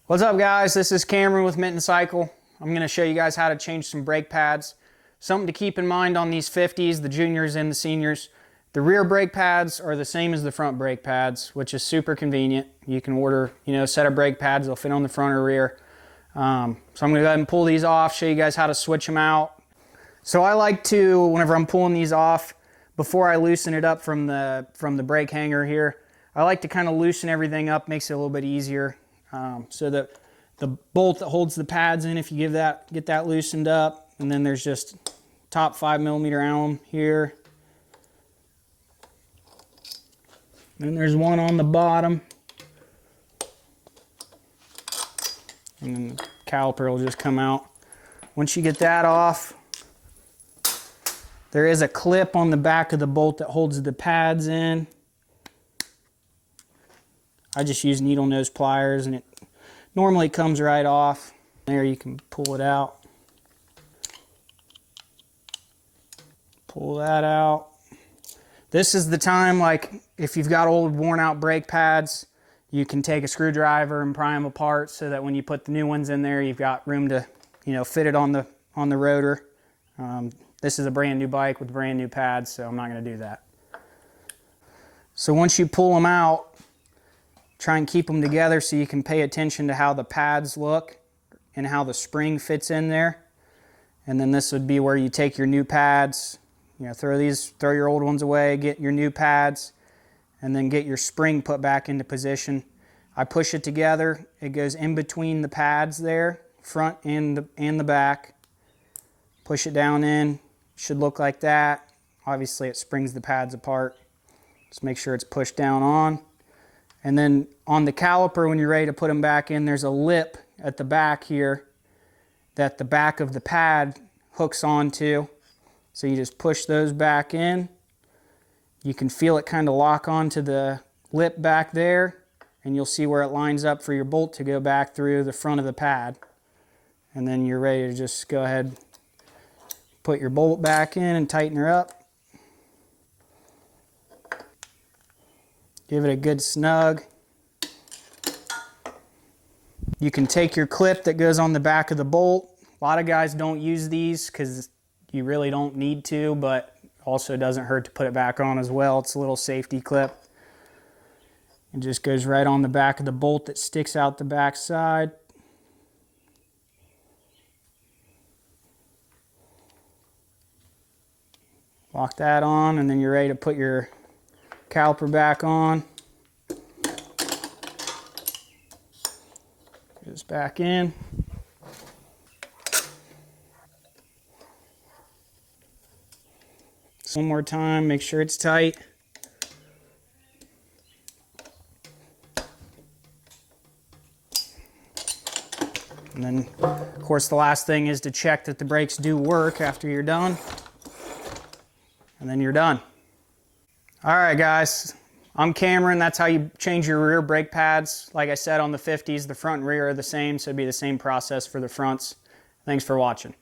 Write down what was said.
What's up, guys? This is Cameron with Minton Cycle. I'm going to show you guys how to change some brake pads. Something to keep in mind on these 50s, the juniors and the seniors. The rear brake pads are the same as the front brake pads, which is super convenient. You can order, a set of brake pads. They'll fit on the front or rear. So I'm going to go ahead and pull these off, show you guys how to switch them out. So I like to, whenever I'm pulling these off, before I loosen it up from the brake hanger here, I like to kind of loosen everything up, makes it a little bit easier. So that the bolt that holds the pads in, if you get that loosened up, and then there's just top 5mm alum here. Then there's one on the bottom. And then the caliper will just come out. Once you get that off, there is a clip on the back of the bolt that holds the pads in. I just use needle nose pliers and it normally comes right off. There, you can pull it out. Pull that out. This is the time, like if you've got old worn out brake pads, you can take a screwdriver and pry them apart so that when you put the new ones in there, you've got room to fit it on the rotor. This is a brand new bike with brand new pads, so I'm not going to do that. So once you pull them out, try and keep them together so you can pay attention to how the pads look and how the spring fits in there. And then this would be where you take your new pads, throw your old ones away, get your new pads, and then get your spring put back into position. I push it together. It goes in between the pads there, front and the back. Push it down in. Should look like that. Obviously it springs the pads apart. Just make sure it's pushed down on. And then on the caliper, when you're ready to put them back in, there's a lip at the back here that the back of the pad hooks onto. So you just push those back in. You can feel it kind of lock onto the lip back there, and you'll see where it lines up for your bolt to go back through the front of the pad. And then you're ready to just go ahead, put your bolt back in and tighten her up. Give it a good snug. You can take your clip that goes on the back of the bolt. A lot of guys don't use these because you really don't need to, but also doesn't hurt to put it back on as well. It's a little safety clip. It just goes right on the back of the bolt that sticks out the back side. Lock that on, and then you're ready to put your caliper back on. Goes back in. One more time, make sure it's tight. And then, of course, the last thing is to check that the brakes do work after you're done. And then you're done. All right, guys, I'm Cameron. That's how you change your rear brake pads. Like I said, on the 50s, the front and rear are the same, so it'd be the same process for the fronts. Thanks for watching.